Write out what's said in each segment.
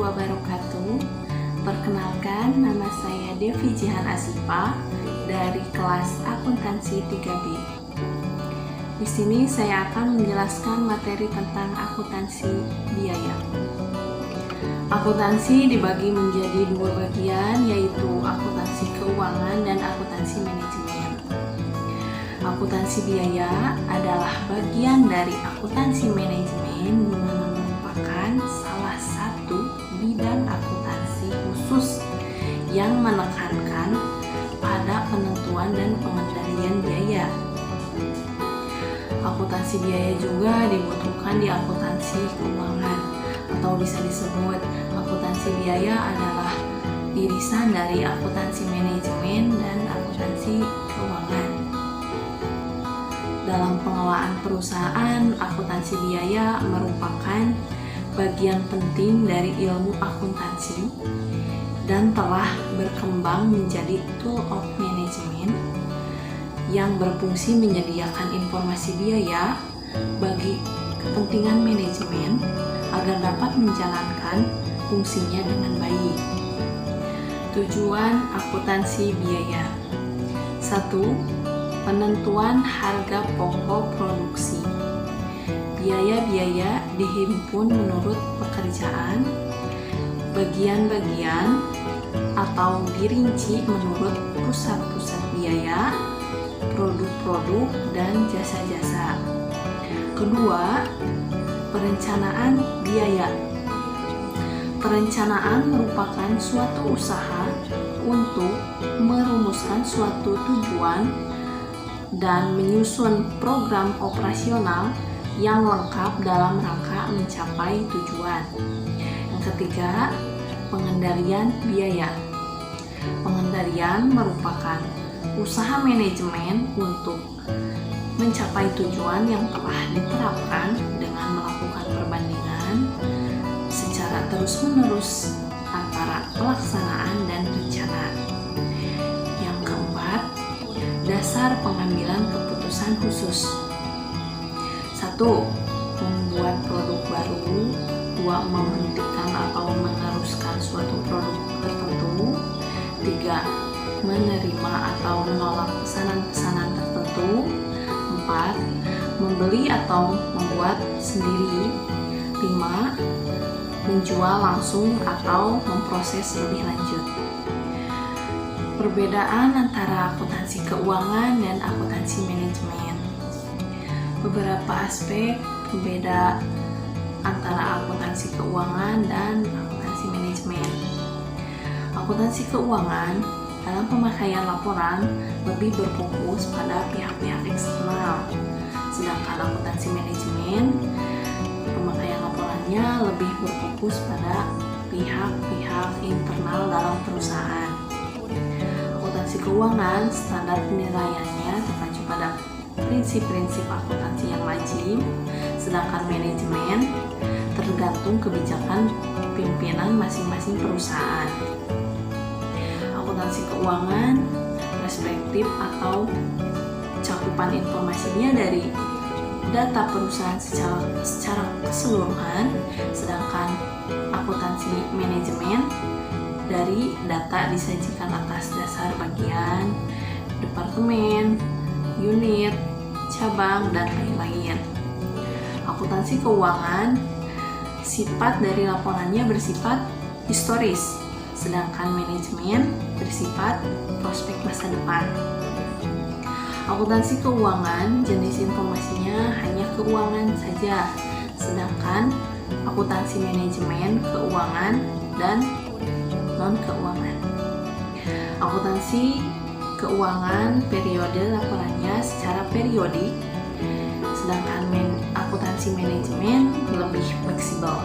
wabarakatuh. Perkenalkan, nama saya Devi Jihan Asifa dari kelas akuntansi 3B. Di sini saya akan menjelaskan materi tentang akuntansi biaya. Akuntansi dibagi menjadi dua bagian, yaitu akuntansi keuangan dan akuntansi manajemen. Akuntansi biaya adalah bagian dari akuntansi manajemen, di mana merupakan salah satu bidang akuntansi khusus yang menekankan pada penentuan dan pengendalian biaya. Akuntansi biaya juga dibutuhkan di akuntansi keuangan, atau bisa disebut akuntansi biaya adalah irisan dari akuntansi manajemen dan akuntansi keuangan. Dalam pengelolaan perusahaan, akuntansi biaya merupakan bagian penting dari ilmu akuntansi dan telah berkembang menjadi tool of management yang berfungsi menyediakan informasi biaya bagi kepentingan manajemen agar dapat menjalankan fungsinya dengan baik. Tujuan akuntansi biaya: 1. Penentuan harga pokok produksi. Biaya-biaya dihimpun menurut pekerjaan, bagian-bagian, atau dirinci menurut pusat-pusat biaya, produk-produk, dan jasa-jasa. Kedua, perencanaan biaya. Perencanaan merupakan suatu usaha untuk merumuskan suatu tujuan dan menyusun program operasional yang lengkap dalam rangka mencapai tujuan. Yang ketiga, pengendalian biaya. Pengendalian merupakan usaha manajemen untuk mencapai tujuan yang telah diterapkan dengan melakukan perbandingan secara terus-menerus antara pelaksanaan dan rencana. Yang keempat, dasar pengambilan keputusan khusus. 1. Membuat produk baru. 2. Menghentikan atau meneruskan suatu produk tertentu. 3. Menerima atau menolak pesanan-pesanan tertentu. 4. Membeli atau membuat sendiri. 5. Menjual langsung atau memproses lebih lanjut. Perbedaan antara akuntansi keuangan dan akuntansi manajemen. Beberapa aspek berbeda antara akuntansi keuangan dan akuntansi manajemen. Akuntansi keuangan dalam pemakaian laporan lebih berfokus pada pihak-pihak eksternal, sedangkan akuntansi manajemen pemakaian laporannya lebih berfokus pada pihak-pihak internal dalam perusahaan. Akuntansi keuangan, standar penilaiannya terpacu pada prinsip-prinsip akuntansi yang lazim, sedangkan manajemen tergantung kebijakan pimpinan masing-masing perusahaan. Akuntansi keuangan perspektif atau cakupan informasinya dari data perusahaan secara keseluruhan, sedangkan akuntansi manajemen dari data disajikan atas dasar bagian, departemen, unit, cabang, dan lain-lain. Akuntansi keuangan, sifat dari laporannya bersifat historis, sedangkan manajemen bersifat prospek masa depan. Akuntansi keuangan, jenis informasinya hanya keuangan saja, sedangkan akuntansi manajemen keuangan dan non-keuangan. Akuntansi keuangan periode laporannya secara periodik, sedangkan akuntansi manajemen lebih fleksibel.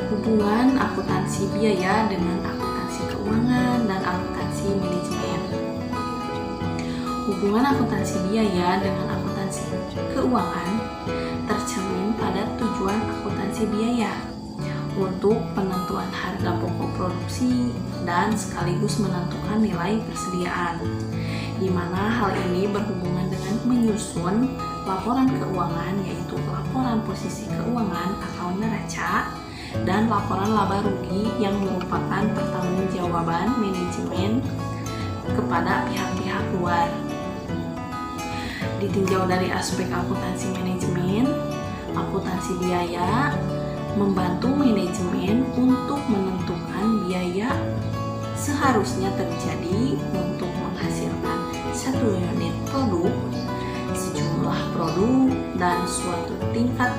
Hubungan akuntansi biaya dengan akuntansi keuangan dan akuntansi manajemen. Hubungan akuntansi biaya dengan akuntansi keuangan tercermin pada tujuan akuntansi biaya untuk penentuan harga pokok produksi dan sekaligus menentukan nilai persediaan, di mana hal ini berhubungan dengan menyusun laporan keuangan, yaitu laporan posisi keuangan atau neraca, dan laporan laba rugi yang merupakan pertanggungjawaban manajemen kepada pihak-pihak luar. Ditinjau dari aspek akuntansi manajemen, akuntansi biaya membantu manajemen untuk menentukan biaya seharusnya terjadi untuk menghasilkan satu unit produk, sejumlah produk, dan suatu tingkat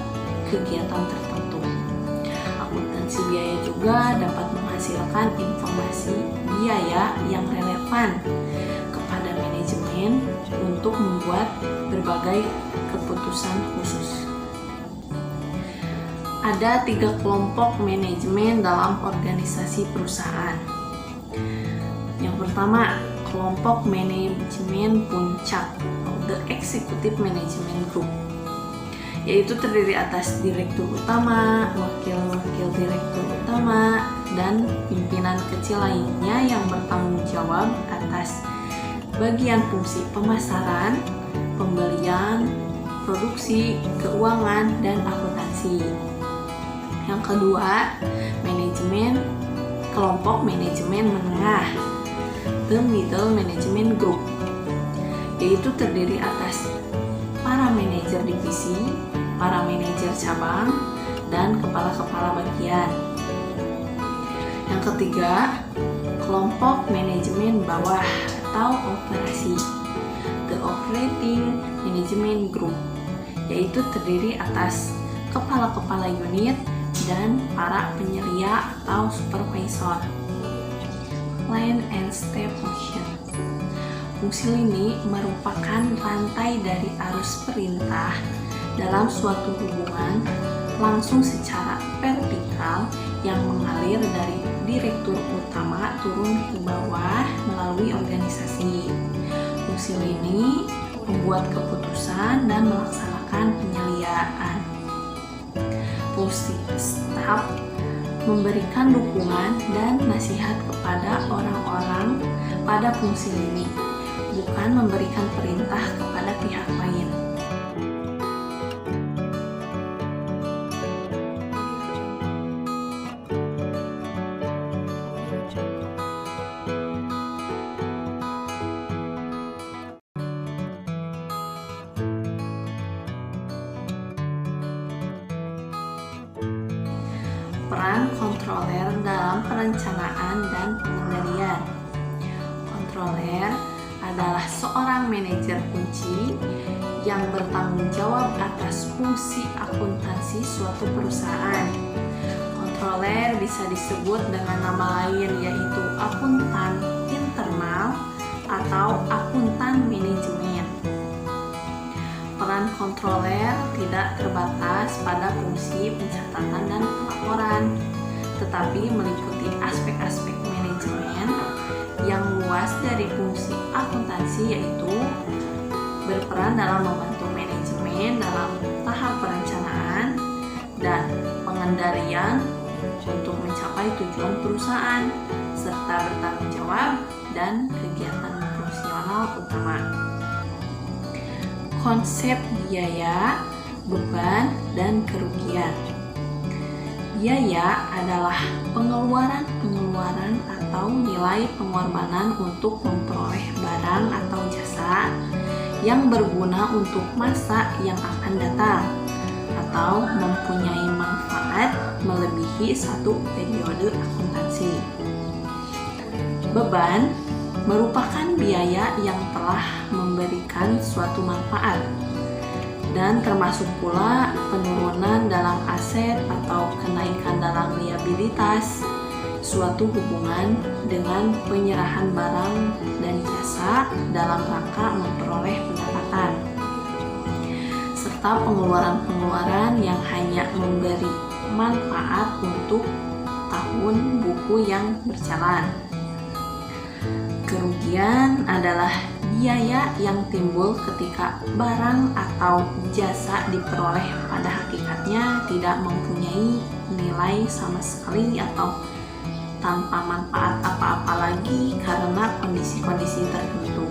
kegiatan tertentu. Akuntansi biaya juga dapat menghasilkan informasi biaya yang relevan kepada manajemen untuk membuat berbagai keputusan khusus. Ada 3 kelompok manajemen dalam organisasi perusahaan. Yang pertama, kelompok manajemen puncak, the Executive Management Group, yaitu terdiri atas direktur utama, wakil-wakil direktur utama, dan pimpinan kecil lainnya yang bertanggung jawab atas bagian fungsi pemasaran, pembelian, produksi, keuangan, dan akuntansi. Yang kedua, kelompok manajemen menengah, the Middle Management Group, yaitu terdiri atas para manajer divisi, para manajer cabang, dan kepala-kepala bagian. Yang ketiga, kelompok manajemen bawah atau operasi, the Operating Management Group, yaitu terdiri atas kepala-kepala unit dan para penyelia atau supervisor. Line and step function. Fungsi lini merupakan rantai dari arus perintah dalam suatu hubungan langsung secara vertikal yang mengalir dari direktur utama turun ke bawah melalui organisasi. Fungsi lini membuat keputusan dan melaksanakan penyeliaan. Fungsi staf memberikan dukungan dan nasihat kepada orang-orang pada fungsi lini, bukan memberikan perintah kepada pihak lain. Peran kontroler dalam perencanaan dan pengendalian. Kontroler adalah seorang manajer kunci yang bertanggung jawab atas fungsi akuntansi suatu perusahaan. Kontroler bisa disebut dengan nama lain, yaitu akuntan internal atau akuntan manajemen. Peran kontroler tidak terbatas pada fungsi pencatatan dan pelaporan, tetapi meliputi aspek-aspek manajemen yang luas dari fungsi akuntansi, yaitu berperan dalam membantu manajemen dalam tahap perencanaan dan pengendalian untuk mencapai tujuan perusahaan, serta bertanggung jawab dan kegiatan fungsional utama. Konsep biaya, beban, dan kerugian. Biaya adalah pengeluaran atau nilai pengorbanan untuk memperoleh barang atau jasa yang berguna untuk masa yang akan datang atau mempunyai manfaat melebihi satu periode akuntansi. Beban merupakan biaya yang telah memberikan suatu manfaat dan termasuk pula penurunan dalam aset atau kenaikan dalam liabilitas suatu hubungan dengan penyerahan barang dan jasa dalam rangka memperoleh pendapatan, serta pengeluaran-pengeluaran yang hanya memberi manfaat untuk tahun buku yang berjalan. Kerugian adalah biaya yang timbul ketika barang atau jasa diperoleh pada hakikatnya tidak mempunyai nilai sama sekali atau tanpa manfaat apa-apa lagi karena kondisi-kondisi tertentu.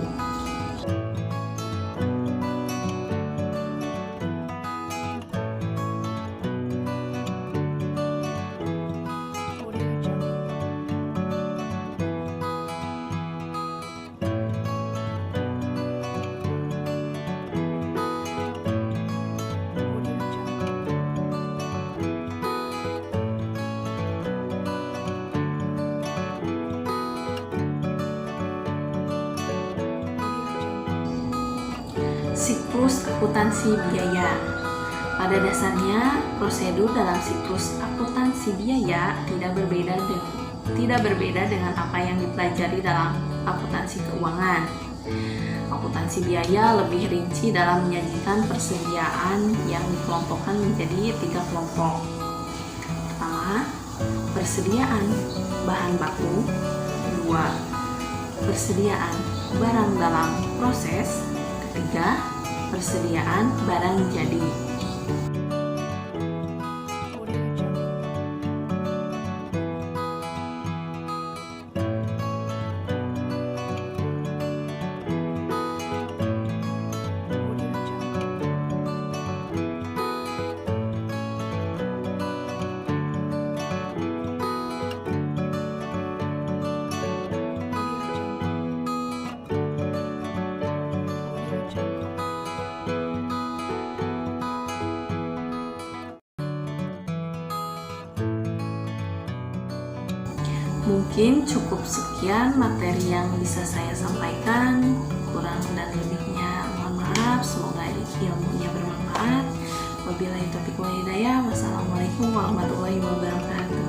Siklus akuntansi biaya. Pada dasarnya, prosedur dalam siklus akuntansi biaya tidak berbeda dengan apa yang dipelajari dalam akuntansi keuangan. Akuntansi biaya lebih rinci dalam menyajikan persediaan yang dikelompokkan menjadi 3 kelompok. Pertama, persediaan bahan baku. 2, persediaan barang dalam proses. Ketiga, persediaan barang jadi. Mungkin cukup sekian materi yang bisa saya sampaikan. Kurang dan lebihnya mohon maaf. Semoga ilmunya bermanfaat. Wabillahi taufiq wal hidayah. Wassalamualaikum warahmatullahi wabarakatuh.